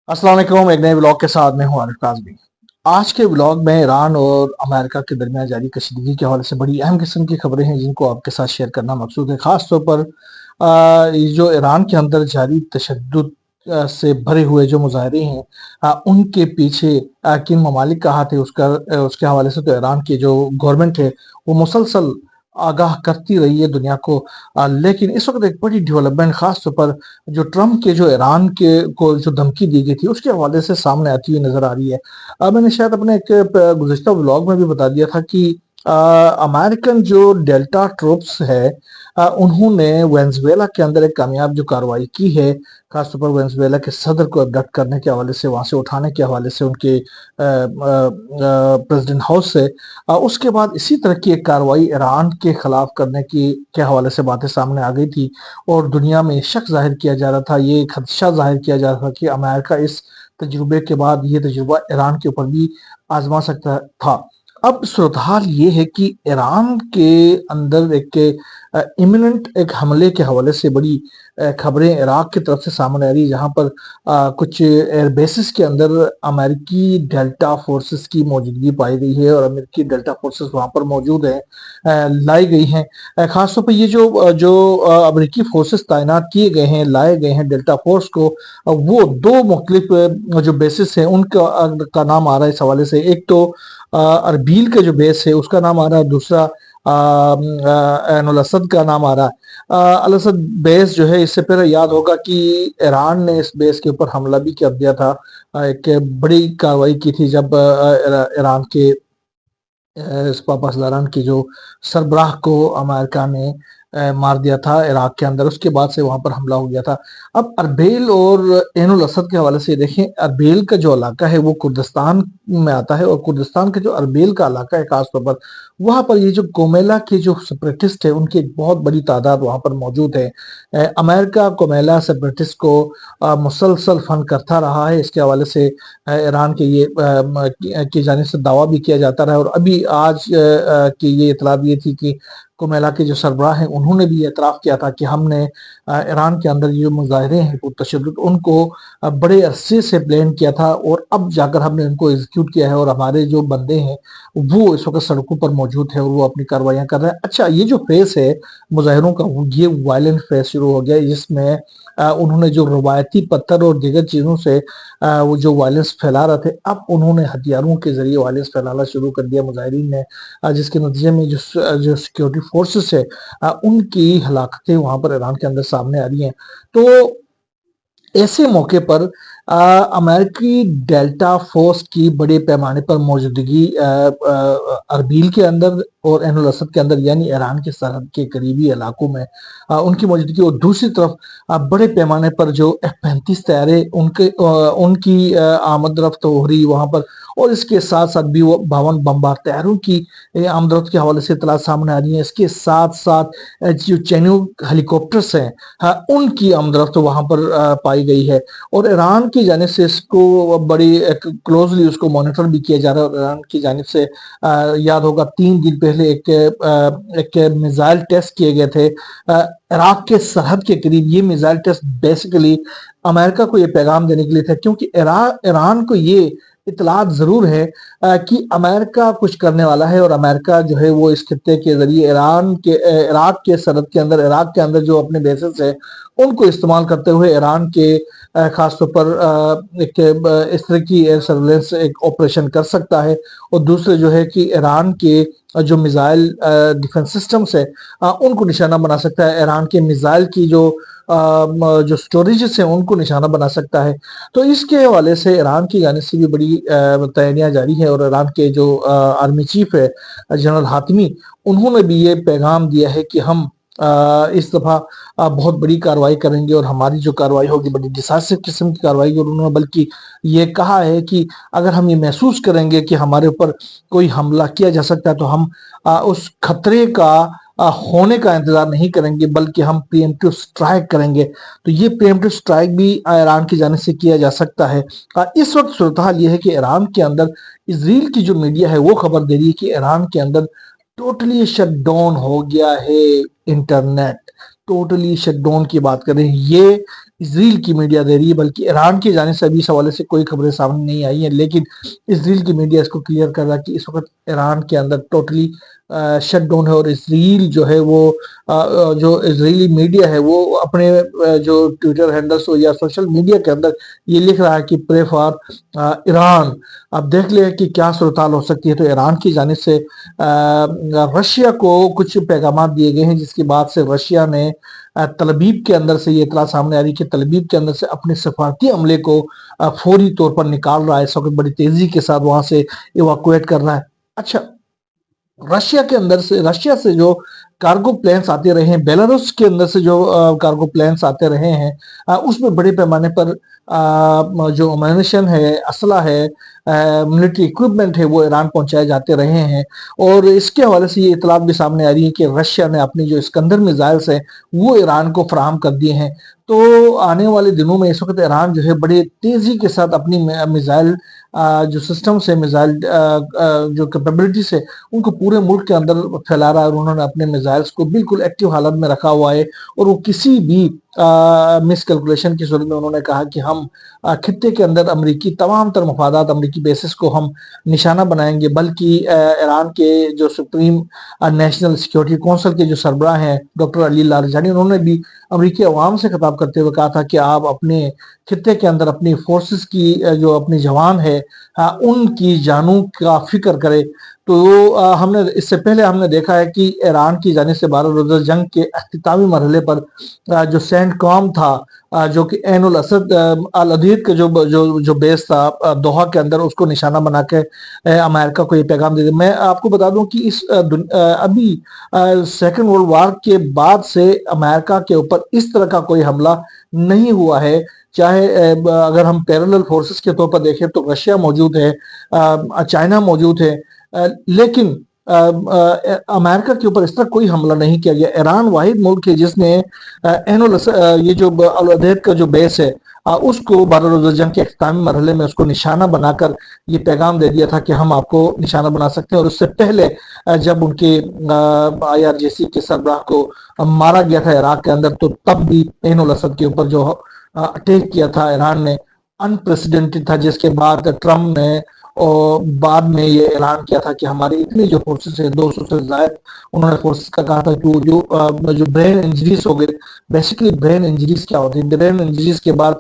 अस्सलाम वालेकुम। एक नए ब्लॉग के साथ मैं हूं आरिफ काज़मी। आज के ब्लॉग में ईरान और अमेरिका के दरमियान जारी कशीदगी के हवाले से बड़ी अहम किस्म की खबरें हैं जिनको आपके साथ शेयर करना मकसूद है। ख़ास तौर पर ये जो ईरान के अंदर जारी तशद्दुद से भरे हुए जो मुजाहरे हैं, उनके पीछे किन ममालिक का हाथ है उसके हवाले से तो ईरान की जो गवर्नमेंट है वो मुसलसल आगाह करती रही है दुनिया को। लेकिन इस वक्त एक बड़ी डेवलपमेंट खास तौर पर जो ट्रम्प के जो ईरान के को जो धमकी दी गई थी उसके हवाले से सामने आती हुई नजर आ रही है। मैंने शायद अपने एक गुज़िश्ता व्लॉग में भी बता दिया था कि अमेरिकन जो डेल्टा ट्रूप्स है, उन्होंने वेनेजुएला के अंदर एक कामयाब जो कार्रवाई की है, खासतौर पर वेनेजुएला के सदर को अबडक्ट करने के हवाले से, वहां से उठाने के हवाले से उनके प्रेसिडेंट हाउस से। उसके बाद इसी तरह की एक कार्रवाई ईरान के खिलाफ करने की के हवाले से बातें सामने आ गई थी और दुनिया में शक जाहिर किया जा रहा था, ये खदशा जाहिर किया जा रहा था कि अमेरिका इस तजुर्बे के बाद ये तजुर्बा ईरान के ऊपर भी आजमा सकता था। अब सूरत हाल ये है कि ईरान के अंदर एक इमिनेंट एक हमले के हवाले से बड़ी खबरें इराक की तरफ से सामने आ रही है, जहां पर कुछ एयरबेसिस के अंदर अमेरिकी डेल्टा फोर्सेस की मौजूदगी पाई गई है और अमेरिकी डेल्टा फोर्सेस वहां पर मौजूद हैं, लाई गई हैं। खासतौर पर ये जो अमेरिकी फोर्सेस तैनात किए गए हैं, लाए गए हैं डेल्टा फोर्स को, वो दो मुख्तलिफ जो बेसिस हैं उनका का नाम आ रहा है इस हवाले से। एक तो अरबील का जो बेस है उसका नाम आ रहा है, दूसरा एन अल असद का नाम आ रहा है। अल असद बेस जो है, इससे पहले याद होगा कि ईरान ने इस बेस के ऊपर हमला भी कर दिया था। एक बड़ी कार्रवाई की थी जब ईरान के पासदारान की जो सरबराह को अमेरिका ने मार दिया था इराक के अंदर, उसके बाद से वहां पर हमला हो गया था। अब अरबेल और ऐन उल असद के हवाले से देखें, अरबेल का जो इलाका है वो कुर्दिस्तान में आता है और कुर्दिस्तान के जो अरबेल का इलाका है खासतौर पर, वहां पर ये जो कोमेला के जो सेपरेटिस्ट है उनकी एक बहुत बड़ी तादाद वहां पर मौजूद है। अमेरिका कोमेला सेपरेटिस्ट को मुसलसल फंड करता रहा है। इसके हवाले से ईरान के ये की जानिब से दावा भी किया जाता रहा है और अभी आज की ये इतला भी ये थी कि कोमेला के जो सरबराह हैं उन्होंने भी एतराफ़ किया था कि हमने ईरान के अंदर जो मुजाहरे हैं पुरतशद्दुद, उनको बड़े अरसे से प्लान किया था और अब जाकर हमने उनको एग्जीक्यूट किया है और हमारे जो बंदे हैं वो इस वक्त सड़कों पर मौजूद है और वो अपनी कार्रवाइयाँ कर रहे हैं। अच्छा, ये जो फेस है मुजाहरों का, ये वायलेंट फेस शुरू हो गया जिसमें उन्होंने जो रवायती पत्थर और दीगर चीज़ों से वो जो वायलेंस फैला रहे थे, अब उन्होंने हथियारों के जरिए वायलेंस फैलाना शुरू कर दिया मुजाहिरीन ने, जिसके नतीजे में जो सिक्योरिटी फोर्सेस है उनकी हलाकतें वहां पर ईरान के अंदर सामने आ रही हैं। तो ऐसे मौके पर अमेरिकी डेल्टा फोर्स की बड़े पैमाने पर मौजूदगी अरबील के अंदर और ऐन उल असद के अंदर, यानी ईरान के सरहद के करीबी इलाकों में उनकी मौजूदगी, और दूसरी तरफ बड़े पैमाने पर जो F-35 तैयारे उनकी आमद रफ्त हो रही वहां पर, और इसके साथ साथ भी वो 52 बमबार तैयारों की आमद रफ्त के हवाले से इतला सामने आ रही है। इसके साथ साथ जो चैन्यूक हेलीकॉप्टर्स हैं, उनकी आमद रफ्त वहां पर पाई गई है और ईरान की जानिब से इसको बड़ी क्लोजली उसको मॉनिटर भी किया जा रहा है। और ईरान की जानिब से याद होगा 3 दिन पहले एक मिसाइल टेस्ट किए गए थे इराक के सरहद के करीब। ये मिसाइल टेस्ट बेसिकली अमेरिका को ये पैगाम देने के लिए था, क्योंकि ईरान को ये इतलात जरूर है कि अमेरिका कुछ करने वाला है और अमेरिका जो है वो इस खत्ते के जरिए इराक के सरहद के अंदर, इराक के अंदर जो अपने बेसिस है उनको इस्तेमाल करते हुए ईरान के खासतौर पर एक इस तरह की एयर सर्वेलेंस एक ऑपरेशन कर सकता है। और दूसरे जो है कि ईरान के जो मिसाइल डिफेंस सिस्टम्स है उनको निशाना बना सकता है, ईरान के मिसाइल की जो स्टोरेजेस हैं उनको निशाना बना सकता है। तो इसके हवाले से ईरान की जानिब से भी बड़ी तैयारियां जारी है और ईरान के जो आर्मी चीफ है जनरल हातिमी, उन्होंने भी ये पैगाम दिया है कि हम इस दफा बहुत बड़ी कार्रवाई करेंगे और हमारी जो कार्रवाई होगी बड़ी डिसाइसिव किस्म की कार्रवाई होगी। और उन्होंने बल्कि ये कहा है कि अगर हम ये महसूस करेंगे कि हमारे ऊपर कोई हमला किया जा सकता है तो हम उस खतरे का होने का इंतजार नहीं करेंगे, बल्कि हम प्रीएम्प्टिव स्ट्राइक करेंगे। तो ये प्रीएम्प्टिव स्ट्राइक भी ईरान की जानिब से किया जा सकता है। इस वक्त सूरत हाल ये है कि ईरान के अंदर इजराइल की जो मीडिया है वो खबर दे रही है कि ईरान के अंदर टोटली शट डाउन हो गया है इंटरनेट। टोटली शट डाउन की बात करें, ये اسرائیل کی میڈیا دے رہی ہے، بلکہ ایران کی جانب سے ابھی اس حوالے سے کوئی خبریں سامنے نہیں آئی ہیں، لیکن اسرائیل کی میڈیا اس کو کلیئر کر رہا ہے کہ اس وقت ایران کے اندر ٹوٹلی شٹ ڈاؤن ہے، اور اسرائیل جو ہے وہ جو اسرائیلی میڈیا ہے وہ اپنے جو ٹویٹر ہینڈلز ہو یا سوشل میڈیا کے اندر یہ لکھ رہا ہے کہ پرے فار ایران۔ اب دیکھ لیں کہ کیا صورتحال ہو سکتی ہے۔ تو ایران کی جانب سے رشیا کو کچھ پیغامات دیے گئے ہیں، جس کی بعد سے رشیا نے تل ابیب کے اندر سے یہ اطلاع سامنے آ رہی کہ تل ابیب کے اندر سے اپنے سفارتی عملے کو فوری طور پر نکال رہا ہے، اس وقت بڑی تیزی کے ساتھ وہاں سے ایواکویٹ کر رہا ہے۔ اچھا، رشیا کے اندر سے رشیا سے جو کارگو پلینس آتے رہے ہیں، بیلاروس کے اندر سے جو کارگو پلینس آتے رہے ہیں، اس میں بڑے پیمانے پر جو امونیشن ہے، اسلحہ ہے، ملٹری اکوپمنٹ ہے، وہ ایران پہنچائے جاتے رہے ہیں، اور اس کے حوالے سے یہ اطلاعات بھی سامنے آ رہی ہے کہ رشیا نے اپنی جو اسکندر میزائلز ہیں وہ ایران کو فراہم کر دیے ہیں۔ تو آنے والے دنوں میں اس وقت ایران جو ہے بڑی تیزی کے ساتھ اپنی میزائل جو سسٹمز ہیں، میزائل جو کیپیبلٹیز ہے، ان کو پورے ملک کے اندر پھیلا رہا ہے، اور انہوں نے اپنے میزائلز کو بالکل ایکٹیو حالت میں رکھا ہوا ہے، اور وہ کسی بھی مس کیلکولیشن کی صورت میں انہوں نے کہا کہ ہم خطے کے اندر امریکی تمام تر مفادات، امریکی بیسز کو ہم نشانہ بنائیں گے، بلکہ ایران کے جو سپریم نیشنل سیکیورٹی کونسل کے جو سربراہ ہیں ڈاکٹر علی لاریجانی، انہوں نے بھی امریکی عوام سے خطاب کرتے ہوئے کہا تھا کہ آپ اپنے خطے کے اندر اپنی فورسز کی جو اپنی جوان ہے ان کی جانوں کا فکر کرے۔ تو ہم نے اس سے پہلے ہم نے دیکھا ہے کہ ایران کی جانب سے 12 روزہ جنگ کے اختتامی مرحلے پر جو سینٹ کام تھا، جو کہ عین الاسد العدید کا جو بیس تھا دوحہ کے اندر، اس کو نشانہ بنا کے امریکہ کو یہ پیغام دے دیا۔ میں آپ کو بتا دوں کہ ابھی سیکنڈ ورلڈ وار کے بعد سے امریکہ کے اوپر اس طرح کا کوئی حملہ نہیں ہوا ہے، چاہے اگر ہم پیرلل فورسز کے طور پر دیکھیں تو رشیا موجود ہے، چائنا موجود ہے، لیکن امریکہ کے اوپر اس طرح کوئی حملہ نہیں کیا گیا۔ ایران واحد ملک ہے جس نے یہ جو العدید کا جو بیس ہے اس کو 12 روزہ جنگ کے اختتامی مرحلے میں اس کو نشانہ بنا کر یہ پیغام دے دیا تھا کہ ہم آپ کو نشانہ بنا سکتے ہیں، اور اس سے پہلے جب ان کے IRGC کے سربراہ کو مارا گیا تھا عراق کے اندر، تو تب بھی عین الاسد کے اوپر جو اٹیک کیا تھا ایران نے انپریسیڈنٹڈ تھا، جس کے بعد ٹرمپ نے اور بعد میں یہ اعلان کیا تھا کہ ہماری اتنی جو فورسز ہے 200 سے زائد، انہوں نے فورسز کا کہا تھا کہ جو برین انجریز ہو گئے۔ بیسیکلی برین انجریز کیا ہوتی ہے؟ برین انجریز کے بعد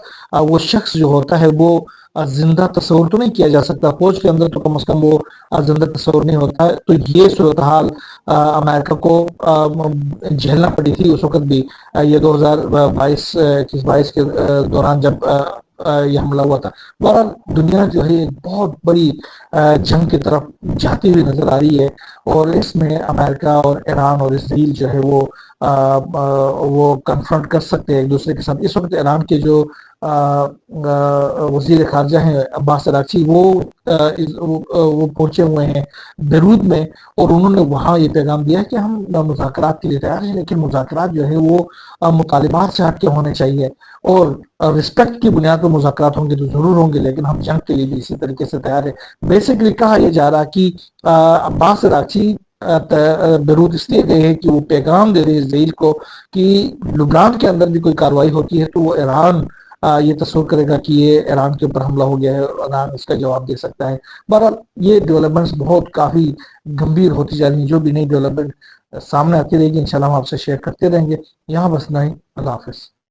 وہ شخص جو ہوتا ہے وہ زندہ تصور تو نہیں کیا جا سکتا، فوج کے اندر تو کم از کم وہ زندہ تصور نہیں ہوتا ہے۔ تو یہ صورتحال امریکہ کو جھیلنا پڑی تھی اس وقت بھی، یہ 2022 کے دوران جب یہ حملہ ہوا تھا۔ بہرحال دنیا جو ہے بہت بڑی جنگ کی طرف جاتی ہوئی نظر آ رہی ہے، اور اس میں امریکہ اور ایران اور اسرائیل جو ہے وہ کنفرنٹ کر سکتے ہیں ایک دوسرے کے ساتھ۔ اس وقت ایران کے جو وزیر خارجہ ہیں عباس عراقچی، وہ پہنچے ہوئے ہیں بیروت میں، اور انہوں نے وہاں یہ پیغام دیا ہے کہ ہم مذاکرات کے لیے تیار ہیں، لیکن مذاکرات جو ہے وہ مطالبات سے ہٹ کے ہونے چاہیے، اور رسپیکٹ کی بنیاد پر مذاکرات ہوں گے تو ضرور ہوں گے، لیکن ہم جنگ کے لیے بھی اسی طریقے سے تیار ہیں۔ بیسیکلی کہا یہ جا رہا کہ عباس عراقچی بیروت اس لیے گئے ہیں کہ وہ پیغام دے رہے اسرائیل کو کہ لبنان کے اندر بھی کوئی کارروائی ہوتی ہے تو وہ ایران یہ تصور کرے گا کہ یہ ایران کے اوپر حملہ ہو گیا ہے، اور ایران اس کا جواب دے سکتا ہے۔ بہرحال یہ ڈیولپمنٹس بہت کافی گمبھیر ہوتی جا رہی ہیں، جو بھی نئی ڈیولپمنٹ سامنے آتی رہے گی انشاءاللہ ہم آپ سے شیئر کرتے رہیں گے۔ یہاں بس نہیں، اللہ حافظ۔